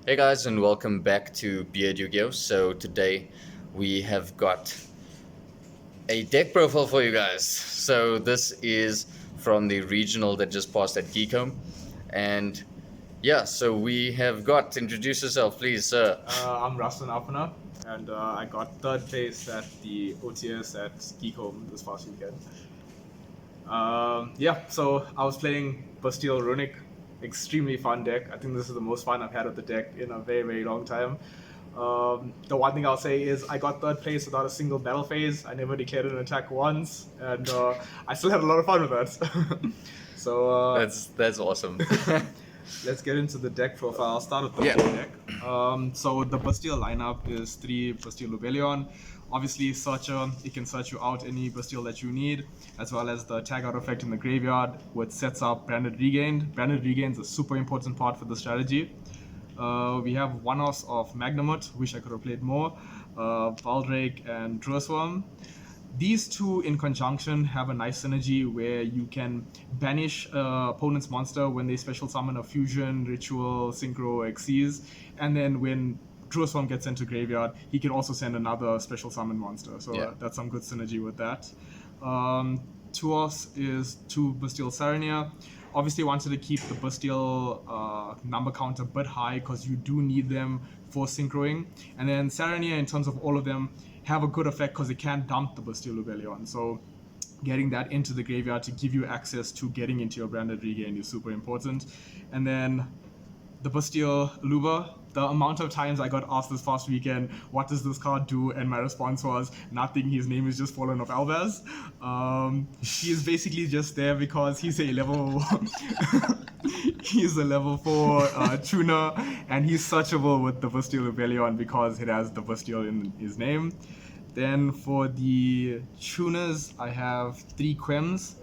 Hey guys, and welcome back to BeardYGO. So today we have got a deck profile for you guys. So this is from the regional that just passed at Geekom, and yeah, so we have got. Introduce yourself, please, sir. I'm Rustin Apana, and I got third place at the OTS at Geek Home this past weekend. So I was playing Bystial Runick, extremely fun deck. I think this is the most fun I've had with the deck in a very, very long time. The one thing I'll say is I got third place without a single battle phase. I never declared an attack once, and I still had a lot of fun with that. so That's awesome. let's get into the deck profile. I'll start with the Yeah. deck. So the Bystial lineup is 3 Bystial Rebellion. Obviously, Searcher, it can search you out any Bystial that you need, as well as the tag out effect in the graveyard, which sets up Branded Regained. Branded Regained is a super important part for the strategy. We have one-offs of Magnamut, wish I could have played more, Baldrake and Druasworm. These two in conjunction have a nice synergy where you can banish opponent's monster when they special summon a fusion, ritual, synchro, or Xyz, and then when Druasworm gets into graveyard, he can also send another special summon monster. So Yeah. that's some good synergy with that. Tuos is 2 Bystial Sarania. Obviously, wanted to keep the Bystial number count a bit high because you do need them for synchroing. And then Sarania, in terms of all of them, have a good effect because they can dump the Bystial Rebellion. So getting that into the graveyard to give you access to getting into your Branded Regain is super important. And then the Bystial Luba, the amount of times I got asked this past weekend, what does this card do? And my response was, nothing, his name is just Fallen of Albaz. He is basically just there because he's a level... he's a level 4 tuner, and he's searchable with the Bystial Rebellion because it has the Bystial in his name. Then for the tuners, I have 3 Quems.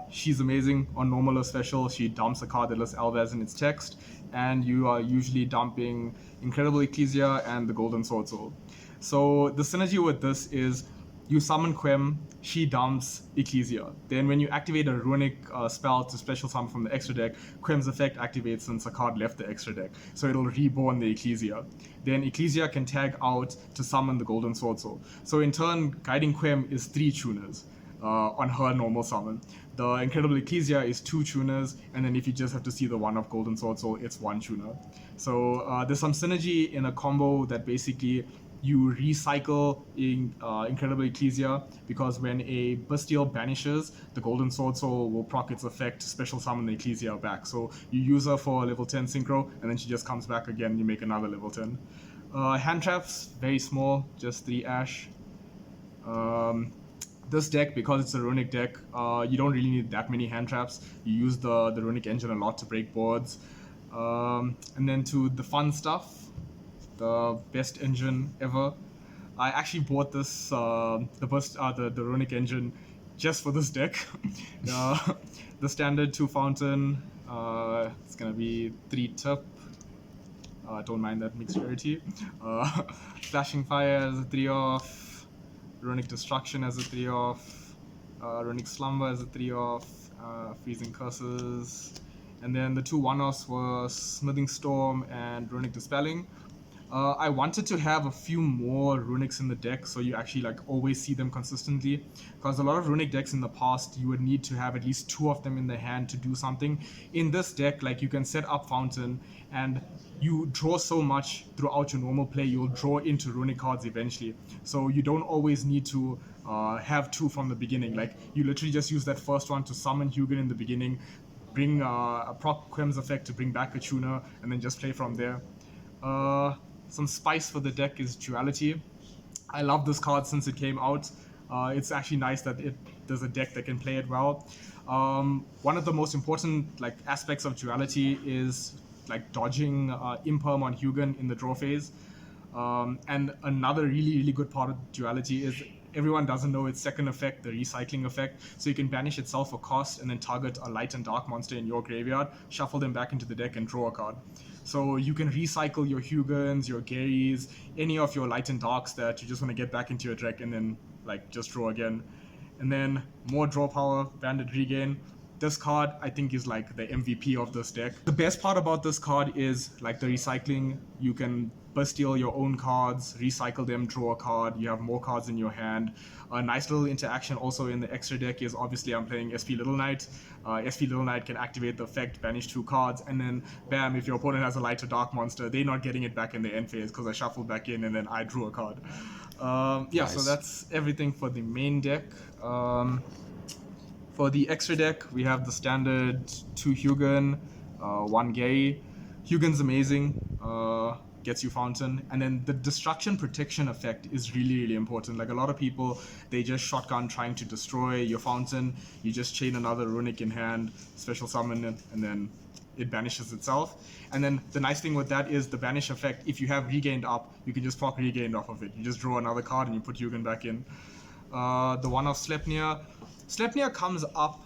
She's amazing on normal or special. She dumps a card that lists Albaz in its text, and you are usually dumping Incredible Ecclesia and the Golden Sword Soul. So the synergy with this is you summon Quem, she dumps Ecclesia. Then when you activate a Runick spell to special summon from the Xtra Deck, Quem's effect activates since a card left the Xtra Deck. So it'll reborn the Ecclesia. Then Ecclesia can tag out to summon the Golden Sword Soul. So in turn, Guiding Quem is 3 tuners. On her normal summon. The Incredible Ecclesia is 2 tuners, and then if you just have to see the one of Golden Sword Soul, it's 1 tuner. So there's some synergy in a combo that basically you recycle in Incredible Ecclesia, because when a Bystial banishes, the Golden Sword Soul will proc its effect, special summon the Ecclesia back. So you use her for level 10 synchro, and then she just comes back again, you make another level 10. Hand traps, very small, just 3 Ash. This deck, because it's a Runick deck, you don't really need that many hand traps. You use the Runick engine a lot to break boards. And then to the fun stuff, the best engine ever. I actually bought this, the Runick engine just for this deck. The standard 2 fountain, it's gonna be 3 tip. Don't mind that mixed rarity. Flashing Fire as a 3-off. Runick Destruction as a 3-off, Runick Slumber as a 3-off, Freezing Curses, and then the 2 1-offs were Smithing Storm and Runick Dispelling. I wanted to have a few more Runicks in the deck so you actually always see them consistently, because a lot of Runick decks in the past you would need to have at least 2 of them in the hand to do something. In this deck, you can set up Fountain and you draw so much throughout your normal play, you'll draw into Runick cards eventually. So you don't always need to have 2 from the beginning. You literally just use that first one to summon Hugin in the beginning, bring a proc Quem's effect to bring back a tuner, and then just play from there. Some spice for the deck is Duality. I love this card since it came out. It's actually nice that there's a deck that can play it well. One of the most important aspects of Duality is dodging Imperm on Hugin in the draw phase. And another really, really good part of Duality is everyone doesn't know its second effect, the recycling effect. So you can banish itself for cost and then target a light and dark monster in your graveyard, shuffle them back into the deck and draw a card. So you can recycle your Hugins, your Garys, any of your light and darks that you just want to get back into your deck and then just draw again. And then more draw power, Banded Regain. this card I think is like the MVP of this deck. The best part about this card is like the recycling. You can Bystial your own cards, recycle them, draw a card, you have more cards in your hand. A nice little interaction also in the Xtra Deck is obviously I'm playing SP Little Knight. SP Little Knight can activate the effect, banish 2 cards, and then bam, if your opponent has a light or dark monster, they're not getting it back in the end phase because I shuffled back in and then I drew a card. Yeah, so that's everything for the main deck. For the Xtra Deck, we have the standard 2 Hugin, 1 Gary. Hugin's amazing, gets you Fountain. And then the Destruction Protection effect is really, really important. Like a lot of people, they just shotgun trying to destroy your Fountain. You just chain another Runick in hand, special summon it, and then it banishes itself. And then the nice thing with that is the banish effect, if you have Regained up, you can just proc Regained off of it. You just draw another card and you put Hugin back in. The one of Sleipnir. Sleipnir comes up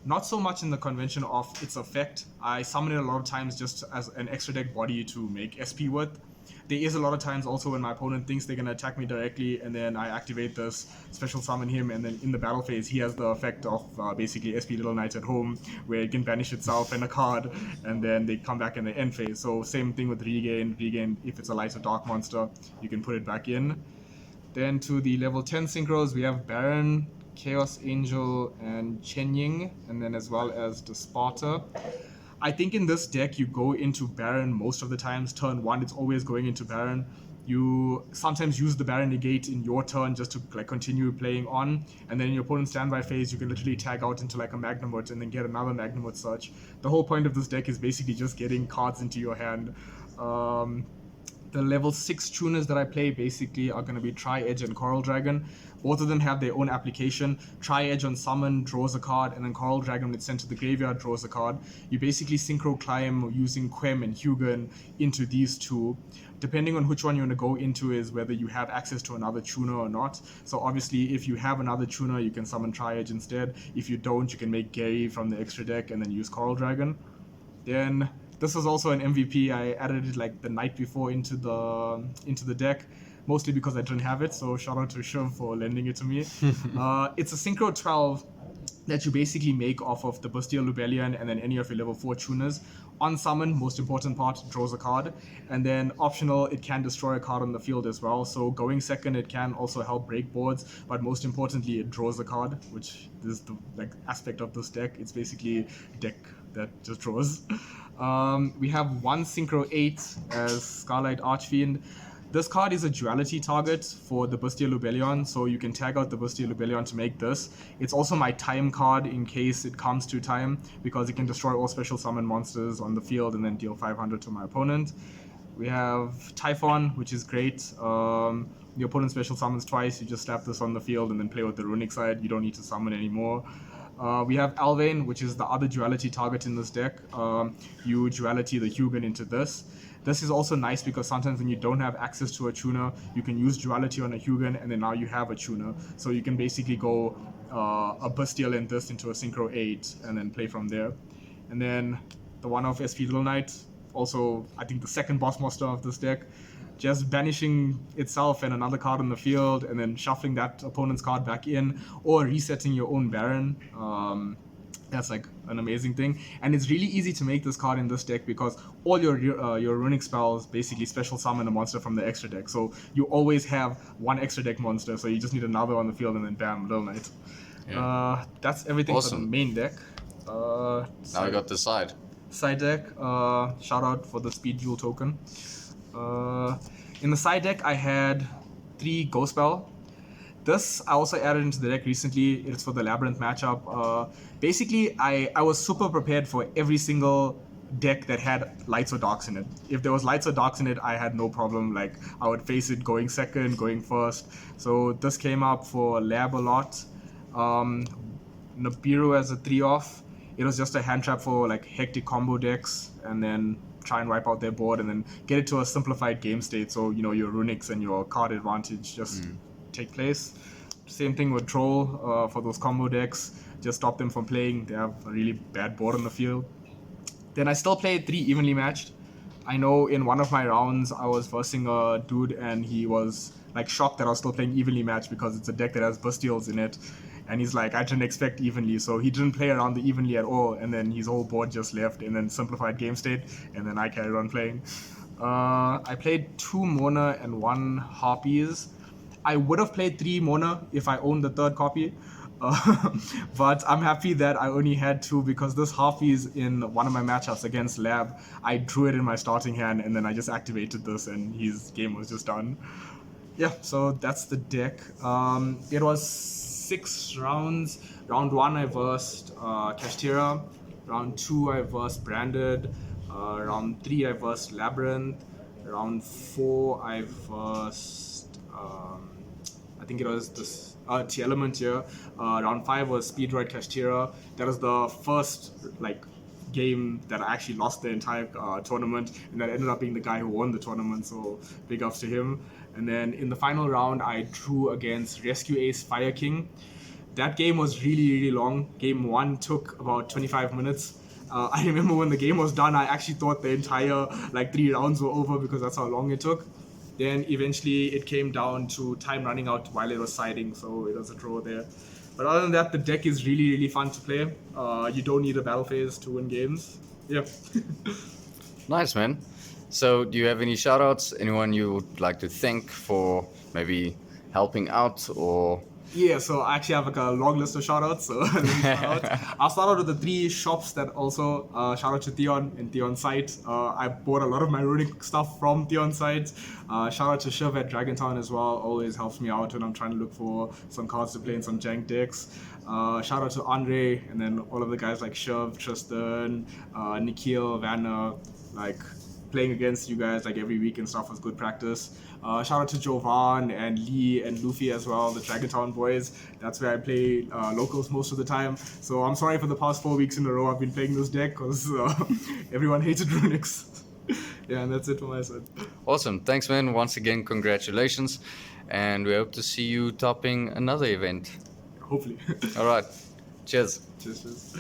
not so much in the convention of its effect. I summon it a lot of times just as an Xtra Deck body to make SP with. There is a lot of times also when my opponent thinks they're going to attack me directly and then I activate this, special summon him, and then in the battle phase he has the effect of basically SP Little Knight at home where it can banish itself and a card and then they come back in the end phase. So same thing with Regain. Regain, if it's a light or dark monster, you can put it back in. Then to the level 10 synchros, we have Baron, Chaos Angel, and Chenying, and then as well as the Sparta. I think in this deck you go into Baron most of the times. Turn 1, it's always going into Baron. You sometimes use the Baron negate in your turn just to like continue playing on, and then in your opponent's standby phase you can literally tag out into like a Magnamut and then get another Magnamut search. The whole point of this deck is basically just getting cards into your hand. The level 6 tuners that I play basically are going to be Tri-Edge and Coral Dragon. Both of them have their own application. Tri-Edge on summon draws a card, and then Coral Dragon when it's sent to the graveyard draws a card. You basically synchro climb using Quem and Hugin into these two. Depending on which one you want to go into is whether you have access to another tuner or not. So obviously if you have another tuner you can summon Tri-Edge instead. If you don't, you can make Gary from the Xtra Deck and then use Coral Dragon. Then this was also an MVP. I added it like the night before into the deck, mostly because I didn't have it. So shout out to Shiv for lending it to me. It's a Synchro 12 that you basically make off of the Bystial Runick and then any of your level 4 tuners. On summon, most important part, draws a card, and then optional, it can destroy a card on the field as well. So going second, it can also help break boards, but most importantly, it draws a card, which is the like aspect of this deck. It's basically a deck that just draws. We have one Synchro 8 as Scarlet Archfiend. This card is a duality target for the Bystial Runick, so you can tag out the Bystial Runick to make this. It's also my time card in case it comes to time, because it can destroy all special summon monsters on the field and then deal 500 to my opponent. We have Typhon, which is great. The opponent special summons twice, you just slap this on the field and then play with the Runick side. You don't need to summon anymore. We have Alvain, which is the other duality target in this deck. You duality the Hugin into this. This is also nice because sometimes when you don't have access to a tuner, you can use duality on a Hugin and then now you have a tuner. So you can basically go a Bystial and this into a Synchro 8 and then play from there. And then the one of SP Little Knight, also I think the second boss monster of this deck. Just banishing itself and another card on the field and then shuffling that opponent's card back in or resetting your own Baron. That's like an amazing thing. And it's really easy to make this card in this deck because all your Runick spells basically special summon a monster from the Xtra Deck. So you always have one Xtra Deck monster, so you just need another on the field and then bam, Little Knight. Yeah. That's everything for the main deck. Now we got the side. Side deck, shout out for the Speed Duel token. In the side deck, I had 3 Ghost Spell. This I also added into the deck recently. It's for the Labyrinth matchup. Basically, I was super prepared for every single deck that had lights or darks in it. If there was lights or darks in it, I had no problem. Like I would face it going second, going first. So this came up for Lab a lot. Nibiru as a 3-off. It was just a hand trap for like hectic combo decks, and then try and wipe out their board and then get it to a simplified game state so you know your Runicks and your card advantage just take place. Same thing with Troll for those combo decks, just stop them from playing. They have a really bad board on the field. Then I still played 3 evenly matched. I know in one of my rounds I was versing a dude and he was like shocked that I was still playing evenly matched because it's a deck that has Bystials in it. and he's like, I didn't expect evenly, so he didn't play around the evenly at all, and then his whole board just left, and then simplified game state, and then I carried on playing. I played 2 Mona and 1 Harpies. I would have played 3 Mona if I owned the 3rd copy. But I'm happy that I only had 2 because this Harpies in one of my matchups against Lab, I drew it in my starting hand and then I just activated this and his game was just done. Yeah, so that's the deck. It was 6 rounds. Round 1 I versed Kashtira. Round 2 I versed Branded. Round 3 I versed Labyrinth. Round 4 I versed I think it was this T-Element here. Round 5 was Speedroid Kashtira. That was the first game that I actually lost the entire tournament, and that ended up being the guy who won the tournament, so big ups to him. And then in the final round I drew against Rescue Ace Fire King. That game was really long. Game 1 took about 25 minutes. I remember when the game was done, I actually thought the entire 3 rounds were over because that's how long it took. Then eventually it came down to time running out while it was siding, so it was a draw there. But other than that, the deck is really fun to play. You don't need a battle phase to win games. Yeah. Nice, man. So do you have any shoutouts? Anyone you would like to thank for maybe helping out or... Yeah, so I actually have a long list of shoutouts. So I'll start out with the 3 shops that also shout out to Theon and Theon's site. I bought a lot of my Runick stuff from Theon's site. Shout out to Shiv at Dragontown as well. Always helps me out when I'm trying to look for some cards to play in some jank decks. Shout out to Andre and then all of the guys like Shiv, Tristan, Nikhil, Vanna, playing against you guys every week and stuff was good practice. Shout out to Jovan and Lee and Luffy as well, the Dragontown boys. That's where I play locals most of the time. So I'm sorry for the past 4 weeks in a row I've been playing this deck because everyone hated Runics. Yeah, and that's it for my side. Awesome. Thanks, man. Once again, congratulations. And we hope to see you topping another event. Hopefully. All right. Cheers. Cheers.